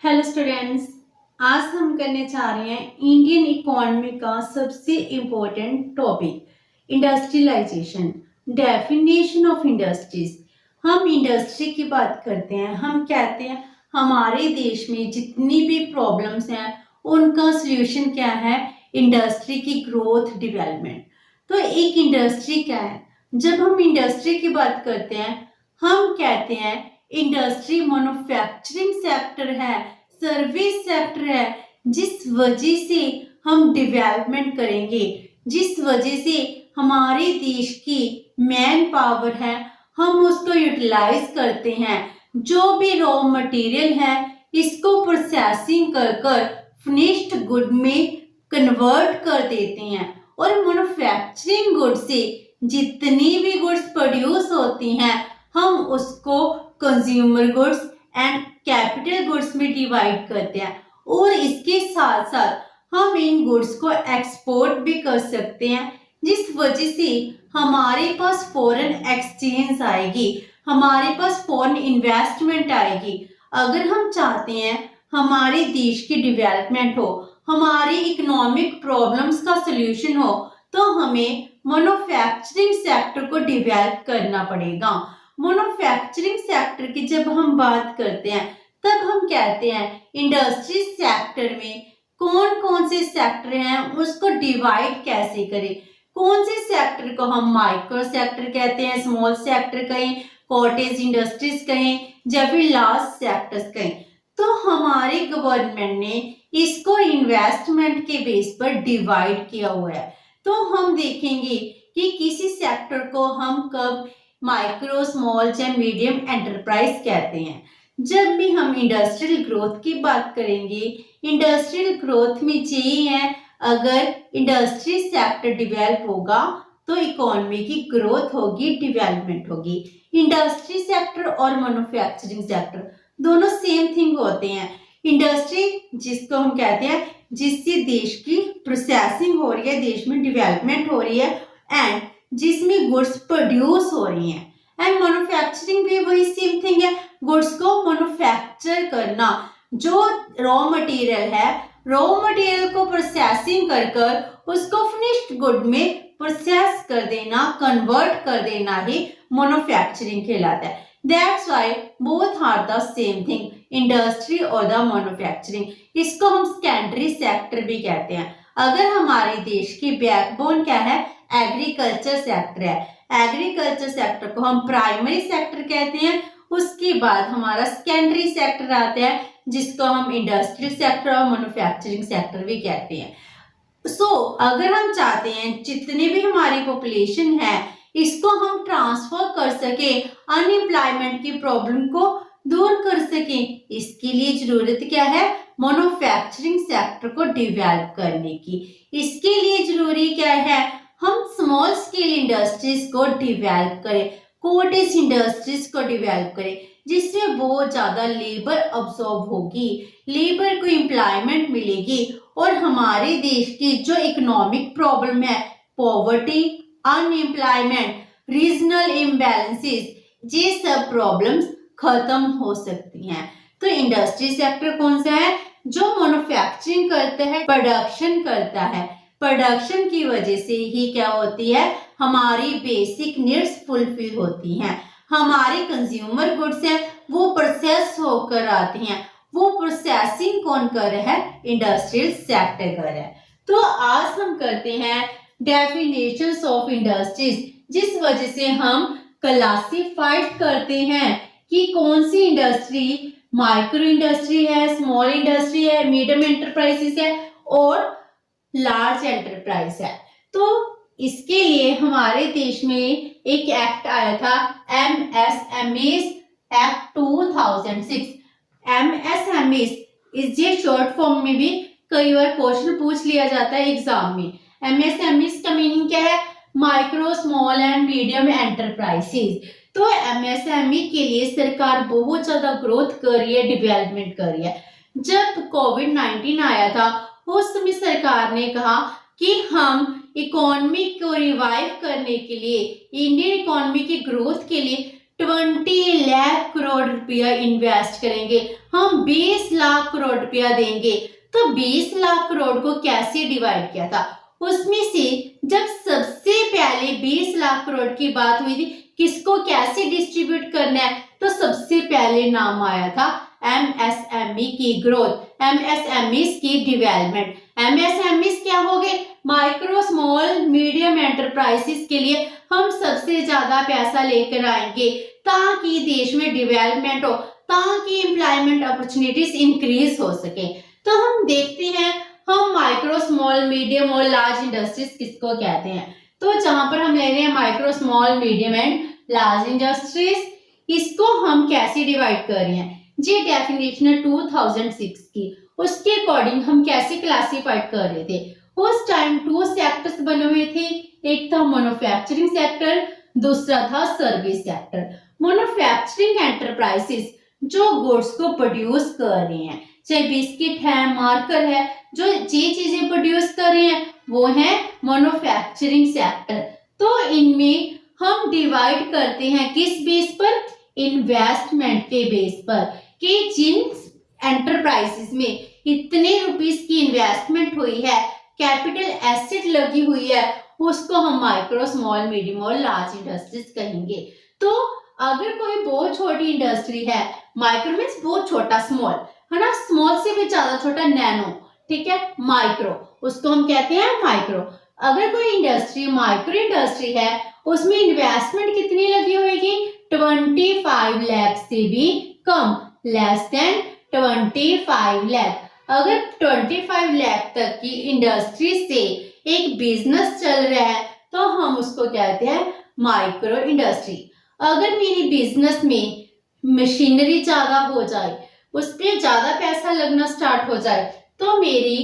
Hello students. आज हम करने जा रहे हैं इंडियन इकोनॉमी का सबसे important topic industrialisation. Definition of industries. हम इंडस्ट्री की बात करते हैं, हम कहते हैं हमारे देश में जितनी भी प्रॉब्लम्स हैं उनका सल्यूशन क्या है? इंडस्ट्री की ग्रोथ डेवलपमेंट। तो एक इंडस्ट्री क्या है? जब हम इंडस्ट्री की बात करते हैं हम कहते हैं इंडस्ट्री मैन्युफैक्चरिंग सेक्टर है, सर्विस सेक्टर है, जिस वजह से हम डेवलपमेंट करेंगे, जिस वजह से हमारे देश की मैन पावर है हम उसको यूटिलाइज करते हैं। जो भी रॉ मटेरियल है इसको प्रोसेसिंग कर कर फिनिश्ड गुड में कन्वर्ट कर देते हैं और मैन्युफैक्चरिंग गुड से जितनी भी गुड्स प्रोड्यूस होती हैं हम उसको consumer goods and capital goods में डिवाइड करते हैं और इसके साथ साथ हम इन गुड्स को एक्सपोर्ट भी कर सकते हैं, जिस वजह से हमारे पास फॉरेन एक्सचेंज आएगी, हमारे पास फॉरेन इन्वेस्टमेंट आएगी। अगर हम चाहते हैं हमारे देश की डेवलपमेंट हो, हमारी इकोनॉमिक प्रॉब्लम्स का सलूशन हो, तो हमें मैन्युफैक्चरिंग सेक्टर को डेवलप करना पड़ेगा। मैन्युफैक्चरिंग सेक्टर की जब हम बात करते हैं तब हम कहते हैं इंडस्ट्री सेक्टर में कौन कौन से सेक्टर हैं उसको डिवाइड कैसे करें। कौन से सेक्टर को हम माइक्रो सेक्टर कहते हैं, स्मॉल सेक्टर कहें, कॉटेज इंडस्ट्रीज कहें या फिर लार्ज सेक्टर्स कहें। तो हमारे गवर्नमेंट ने इसको इन्वेस्टमेंट के बेस पर डिवाइड किया हुआ है। तो हम देखेंगे कि किसी सेक्टर को हम कब माइक्रो, स्मॉल या मीडियम एंटरप्राइज कहते हैं। जब भी हम इंडस्ट्रियल ग्रोथ की बात करेंगे, इंडस्ट्रियल ग्रोथ में यही है, अगर इंडस्ट्री सेक्टर डेवलप होगा तो इकोनॉमी की ग्रोथ होगी, डेवलपमेंट होगी। इंडस्ट्री सेक्टर और मैन्युफैक्चरिंग सेक्टर दोनों सेम थिंग होते हैं। इंडस्ट्री जिसको हम कहते हैं जिससे देश की प्रोसेसिंग हो रही है, देश में डेवलपमेंट हो रही है एंड जिसमें गुड्स प्रोड्यूस हो रही हैं। एंड मैन्युफैक्चरिंग भी वही सेम थिंग है, गुड्स को मैन्युफैक्चर करना। जो रॉ मटेरियल है, रॉ मटेरियल को प्रोसेसिंग कर कर उसको फिनिश्ड गुड में प्रोसेस कर देना, कन्वर्ट कर देना ही मैन्युफैक्चरिंग कहलाता है। That's why both are the same thing, industry और द मैन्युफैक्चरिंग। इसको हम सेकेंडरी सेक्टर भी कहते हैं। अगर हमारे देश की बैकबोन क्या है? एग्रीकल्चर सेक्टर है। एग्रीकल्चर सेक्टर को हम प्राइमरी सेक्टर कहते हैं। उसके बाद हमारा सेकेंडरी सेक्टर आता है जिसको हम इंडस्ट्रियल सेक्टर और मैन्युफैक्चरिंग सेक्टर भी कहते हैं। अगर हम चाहते हैं जितनी भी हमारी पॉपुलेशन है इसको हम ट्रांसफर कर सके, अनएम्प्लॉयमेंट की प्रॉब्लम को दूर कर सके, इसके लिए जरूरत क्या है? मैन्युफैक्चरिंग सेक्टर को डेवलप करने की। इसके लिए जरूरी क्या है? हम स्मॉल स्केल इंडस्ट्रीज को डेवलप करें, कॉटेज इंडस्ट्रीज को डेवलप करें, जिसमें बहुत ज्यादा लेबर अब्सॉर्ब होगी, लेबर को एम्प्लॉयमेंट मिलेगी और हमारे देश की जो इकोनॉमिक प्रॉब्लम है, पॉवर्टी, अनएम्प्लॉयमेंट, रीजनल इम्बैलेंसेस, ये सब प्रॉब्लम्स खत्म हो सकती हैं। तो इंडस्ट्री सेक्टर कौन सा है? जो मैन्युफैक्चरिंग करता है, प्रोडक्शन करता है। प्रोडक्शन की वजह से ही क्या होती है? हमारी बेसिक नीड्स फुलफिल होती हैं। हमारे कंज्यूमर गुड्स हैं वो प्रोसेस होकर आती हैं। वो प्रोसेसिंग कौन कर रहा है? इंडस्ट्रियल सेक्टर कर रहा है। तो आज हम करते हैं डेफिनेशंस ऑफ इंडस्ट्रीज, जिस वजह से हम क्लासिफाइड करते हैं कि कौन सी इंडस्ट्री माइक्रो इंडस्ट्री है, स्मॉल इंडस्ट्री है, मीडियम एंटरप्राइजेस है और लार्ज एंटरप्राइज है। तो इसके लिए हमारे देश में एक एक्ट आया था, MSMEs एक्ट 2006। MSMEs इस ये शॉर्ट फॉर्म में भी कई बार क्वेश्चन पूछ लिया जाता है एग्जाम में। MSMEs का मीनिंग क्या है? Micro, small and medium enterprises. तो MSME के लिए सरकार बहुत ज्यादा ग्रोथ कर रही है, डेवलपमेंट कर रही है। जब कोविड-19 आया था उस समय सरकार ने कहा कि हम इकोनॉमी को रिवाइव करने के लिए, इंडियन इकोनॉमी की ग्रोथ के लिए 20 लाख करोड़ करोड़ रुपया इन्वेस्ट करेंगे, हम 20 लाख करोड़ रुपया देंगे। तो 20 लाख करोड़ को कैसे डिवाइड किया था, उसमें से जब सबसे पहले 20 लाख करोड़ की बात हुई थी, किसको कैसे डिस्ट्रीब्यूट करना है, तो सबसे पहले नाम आया था एमएसएमई की ग्रोथ, एमएसएमई की डेवलपमेंट। एमएसएमई क्या हो गए, माइक्रो स्मॉल मीडियम एंटरप्राइजेस के लिए हम सबसे ज्यादा पैसा लेकर आएंगे ताकि देश में डेवलपमेंट हो, ताकि एम्प्लॉयमेंट अपॉर्चुनिटीज इंक्रीज हो सके। तो हम देखते हैं हम माइक्रो स्मॉल मीडियम और लार्ज इंडस्ट्रीज किसको कहते हैं। तो जहां पर हम ले रहे हैं micro small medium and large industries, इसको हम कैसे डिवाइड कर रहे हैं, ये डेफिनेशन है 2006 की, उसके अकॉर्डिंग हम कैसे क्लासिफाइड कर रहे थे। उस टाइम 2 सेक्टर्स बने हुए थे, एक था मैन्युफैक्चरिंग सेक्टर, दूसरा था सर्विस सेक्टर। मैन्युफैक्चरिंग एंटरप्राइजेस जो गुड्स को प्रोड्यूस कर रहे हैं, चाहे बिस्किट है, मार्कर है, जो ये चीजें प्रोड्यूस कर रहे हैं वो है मैन्युफैक्चरिंग सेक्टर। तो इनमें हम डिवाइड करते हैं किस बेस पर, इन्वेस्टमेंट के बेस पर, कि जिन एंटरप्राइजेस में इतने रुपीस की इन्वेस्टमेंट हुई है, कैपिटल एसेट लगी हुई है, उसको हम माइक्रो स्मॉल मीडियम और लार्ज इंडस्ट्रीज कहेंगे। तो अगर कोई बहुत छोटी इंडस्ट्री है, माइक्रो मीन्स बहुत छोटा, स्मॉल है ना, स्मॉल से भी ज्यादा छोटा नैनो, ठीक है, माइक्रो, उसको हम कहते हैं माइक्रो। अगर कोई इंडस्ट्री माइक्रो इंडस्ट्री है, उसमें इन्वेस्टमेंट कितनी लगी होगी, 25 लाख से भी कम, लेस देन 25 लाख। अगर 25 लाख तक की इंडस्ट्री से एक बिजनेस चल रहा है तो हम उसको कहते हैं माइक्रो इंडस्ट्री। अगर मेरी बिजनेस में मशीनरी ज्यादा हो जाए, उस पर ज्यादा पैसा लगना स्टार्ट हो जाए, तो मेरी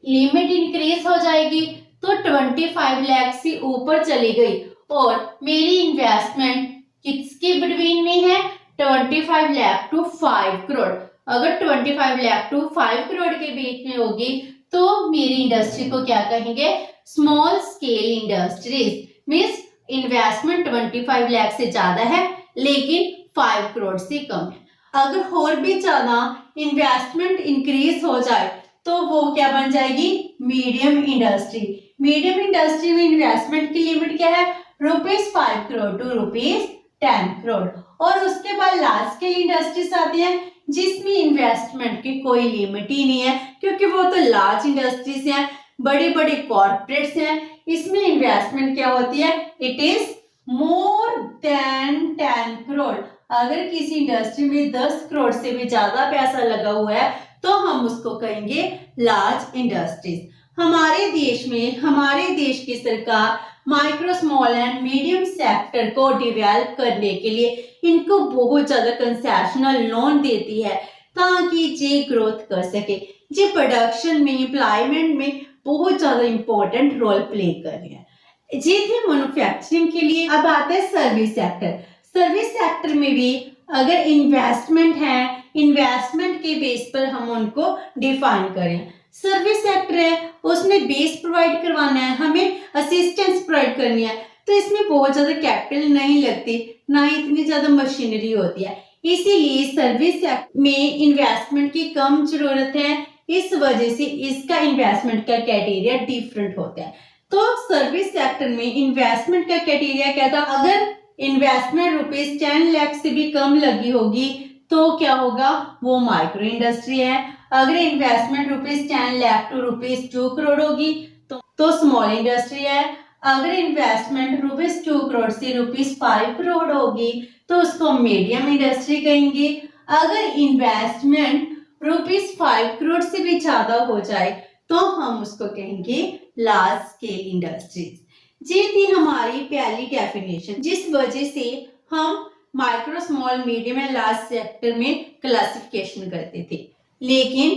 लिमिट इंक्रीज हो जाएगी, तो 25 लाख से ऊपर चली गई और मेरी इन्वेस्टमेंट किसके बिटवीन में है, 25 लाख टू 5 करोड़। अगर 25 लाख टू 5 करोड़ के बीच में होगी तो मेरी इंडस्ट्री को क्या कहेंगे, small scale industries. Means investment 25 lakh से ज्यादा है लेकिन 5 करोड़ से कम है। अगर और भी ज्यादा इन्वेस्टमेंट इंक्रीज हो जाए तो वो क्या बन जाएगी, मीडियम इंडस्ट्री। मीडियम इंडस्ट्री में इन्वेस्टमेंट की लिमिट क्या है, ₹5 करोड़ टू ₹10 करोड़। और उसके बाद लार्ज स्केल इंडस्ट्रीज आती है जिसमें इन्वेस्टमेंट की कोई लिमिट ही नहीं है, क्योंकि वो तो लार्ज इंडस्ट्रीज हैं, बड़े बड़े कॉर्पोरेट्स हैं। इसमें इन्वेस्टमेंट क्या होती है, it is more than 10 crore. अगर किसी इंडस्ट्री में 10 करोड़ से भी ज्यादा पैसा लगा हुआ है तो हम उसको कहेंगे लार्ज इंडस्ट्रीज। हमारे देश में, हमारे देश की सरकार micro small and medium sector को डेवलप करने के लिए इनको बहुत ज्यादा कंसेशनल लोन देती है ताकि ये ग्रोथ कर सके, ये प्रोडक्शन में, एम्प्लॉयमेंट में बहुत ज्यादा इंपॉर्टेंट रोल प्ले कर रहे हैं। ये थे मैन्युफैक्चरिंग के लिए। अब आता है सर्विस सेक्टर। सर्विस सेक्टर में भी अगर इन्वेस्टमेंट है, इन्वेस्टमेंट के बेस पर हम उनको डिफाइन करें। सर्विस सेक्टर है, उसमें बेस प्रोवाइड करवाना है, हमें असिस्टेंस प्रोवाइड करनी है, तो इसमें बहुत ज्यादा कैपिटल नहीं लगती, ना ही इतनी ज्यादा मशीनरी होती है, इसीलिए सर्विस सेक्टर में इन्वेस्टमेंट की कम जरूरत है। इस वजह से इसका इन्वेस्टमेंट का क्राइटेरिया डिफरेंट होता है। तो सर्विस सेक्टर में इन्वेस्टमेंट का क्राइटेरिया क्या था, अगर इन्वेस्टमेंट ₹10 लाख से भी कम लगी होगी तो क्या होगा, वो माइक्रो इंडस्ट्री है। अगर इन्वेस्टमेंट ₹10 लाख टू ₹2 करोड़ होगी तो स्मॉल इंडस्ट्री है। अगर इन्वेस्टमेंट ₹2 करोड़ से ₹5 करोड़ होगी तो उसको मीडियम इंडस्ट्री कहेंगे। अगर इन्वेस्टमेंट ₹5 करोड़ से भी ज्यादा हो जाए तो हम उसको कहेंगे लार्ज स्केल इंडस्ट्रीज। ये थी हमारी पहली डेफिनेशन, जिस वजह से हम micro small medium and large sector में क्लासिफिकेशन करते थे। लेकिन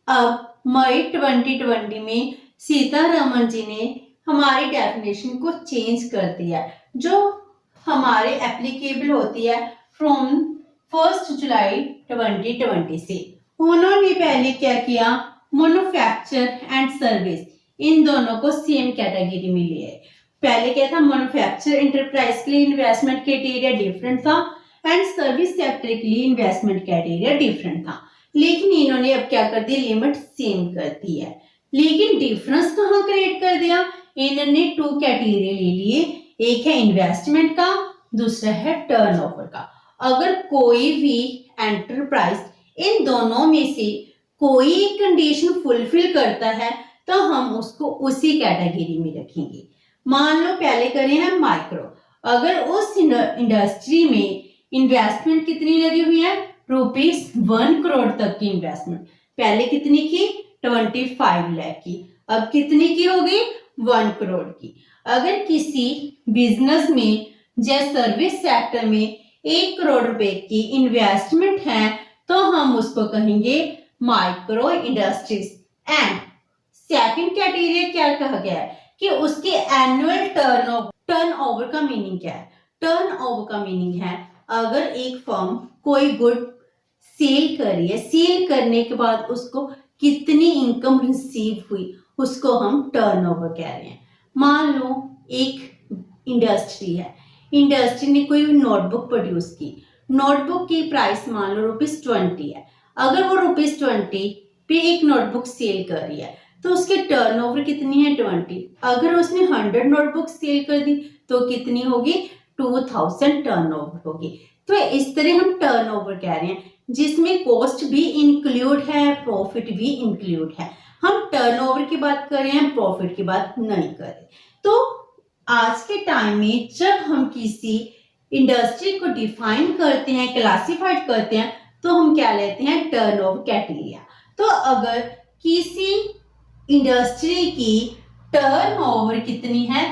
अब मई 2020 में सीतारमण जी ने हमारी डेफिनेशन को चेंज कर दिया, जो हमारे एप्लीकेबल होती है फ्रॉम 1 जुलाई 2020 से। उन्होंने पहले क्या किया, मैन्युफैक्चर एंड सर्विस, इन दोनों को सेम कैटेगरी में लिया है। पहले क्या था, मैन्युफैक्चर एंटरप्राइज के लिए इन्वेस्टमेंट क्राइटेरिया डिफरेंट था, एंड सर्विस सेक्टर के लिए इन्वेस्टमेंट क्राइटेरिया डिफरेंट था, लेकिन इन्होंने अब क्या कर दिया, लिमिट सेम कर दी है। लेकिन डिफरेंस कहाँ क्रिएट कर दिया, इन्होंने 2 क्राइटेरिया ले लिए, एक है इन्वेस्टमेंट का, दूसरा है टर्नओवर का। अगर कोई भी एंटरप्राइज इन दोनों में से कोई एक कंडीशन फुलफिल करता है तो हम उसको उसी कैटेगरी में रखेंगे। मान लो पहले करें हम माइक्रो, अगर उस इंडस्ट्री में इन्वेस्टमेंट कितनी लगी हुई है, ₹1 करोड़ तक की इन्वेस्टमेंट, पहले कितनी की, 25 लाख की, अब कितनी की होगी, 1 करोड़ की। अगर किसी बिजनेस में या सर्विस सेक्टर में 1 करोड़ रुपए की इन्वेस्टमेंट है तो हम उसको कहेंगे micro industries. And second criteria क्या कहा गया है कि उसके एनुअल टर्नओवर का मीनिंग क्या है। टर्नओवर का मीनिंग है अगर एक फर्म कोई गुड सेल कर रही है, सेल करने के बाद उसको कितनी इनकम रिसीव हुई, उसको हम टर्नओवर कह रहे हैं। मान लो एक इंडस्ट्री है, इंडस्ट्री ने कोई नोटबुक प्रोड्यूस की, नोटबुक की प्राइस मान लो ₹20 है। अगर वो ₹20 पे एक नोटबुक सेल कर रही है तो उसके टर्नओवर कितनी है, 20। अगर उसने 100 नोटबुक सेल कर दी तो कितनी होगी, 2000 टर्नओवर होगी। तो इस तरह हम टर्नओवर कह रहे हैं जिसमें कॉस्ट भी इंक्लूड है, प्रॉफिट भी इंक्लूड है। हम टर्नओवर की बात कर रहे हैं, प्रॉफिट की बात नहीं कर रहे। तो आज के टाइम में जब हम किसी इंडस्ट्री को डिफाइन करते हैं, क्लासिफाइड करते हैं, तो हम क्या लेते हैं, टर्नओवर क्राइटेरिया। तो अगर किसी इंडस्ट्री की टर्नओवर कितनी है,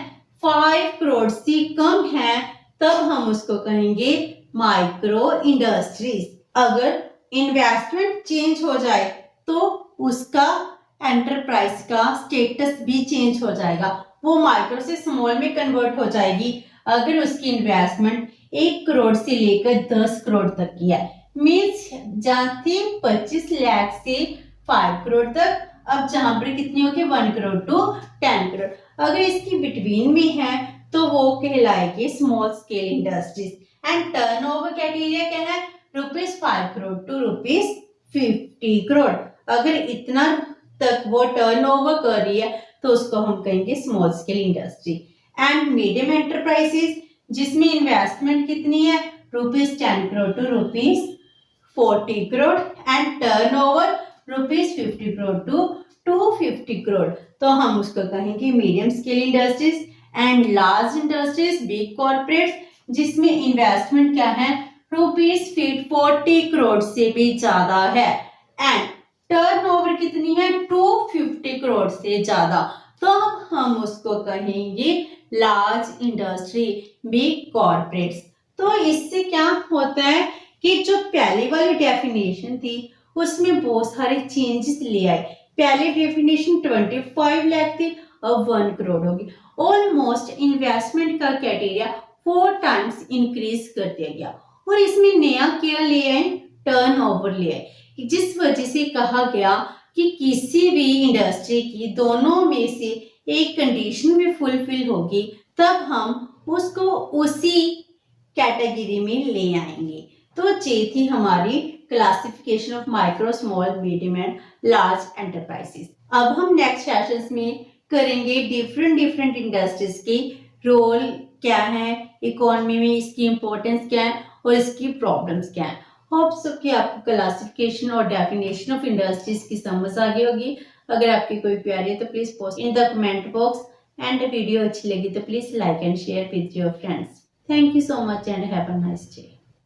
5 करोड़ से कम है, तब हम उसको कहेंगे माइक्रो इंडस्ट्रीज। अगर इन्वेस्टमेंट चेंज हो जाए तो उसका एंटरप्राइज का स्टेटस भी चेंज हो जाएगा, वो माइक्रो से स्मॉल में कन्वर्ट हो जाएगी। अगर उसकी इन्वेस्टमेंट 1 करोड़ से लेकर 10 करोड़ तक की है, मीन्स जाते 25 लाख से 5 करोड़ तक, अब जहां पर कितनी होगी, 1 करोड़ टू 10 करोड़। अगर इसकी बिटवीन में है तो वो कहलाएगी small scale industries. And turnover criteria क्या है, ₹5 करोड़ टू ₹50 करोड़। अगर इतना तक वो टर्नओवर कर रही है तो उसको हम कहेंगे small scale industry. And medium enterprises जिसमें इन्वेस्टमेंट कितनी है, ₹10 crore to ₹40 crore and turnover ₹50 crore to ₹250 crore, तो हम उसको कहेंगे medium scale industries. And large industries, big corporates जिसमें इन्वेस्टमेंट क्या है, ₹40 करोड़ से भी ज्यादा है एंड टर्नओवर कितनी है, 250 करोड़ से ज्यादा, तो हम उसको कहेंगे लार्ज इंडस्ट्री, बिग कॉर्पोरेट्स। तो इससे क्या होता है कि जो पहली वाली डेफिनेशन थी उसमें बहुत सारे चेंजेस ले आए। पहले डेफिनेशन 25 लाख थी, अब 1 करोड़ होगी। ऑलमोस्ट इन्वेस्टमेंट का क्राइटेरिया 4 टाइम्स इंक्रीज कर दिया गया। और इसमें नया क्या ले आए, टर्नओवर ले आए, जिस वजह से कहा गया कि किसी भी इंडस्ट्री की दोनों में से एक कंडीशन भी फुलफिल होगी तब हम उसको उसी कैटेगरी में ले आएंगे। तो ये थी हमारी classification of micro, small, medium and large enterprises. अब हम नेक्स्ट सेशंस में करेंगे डिफरेंट इंडस्ट्रीज की रोल क्या है इकोनॉमी में, इसकी इंपॉर्टेंस क्या है और इसकी प्रॉब्लम्स क्या है। होप सो कि आपको क्लासिफिकेशन और डेफिनेशन ऑफ इंडस्ट्रीज की समझ आ गई होगी। अगर आपकी कोई क्वेरी है तो please post in the comment box and video अच्छी लगी तो please like and share with your friends. Thank you so much and have a nice day.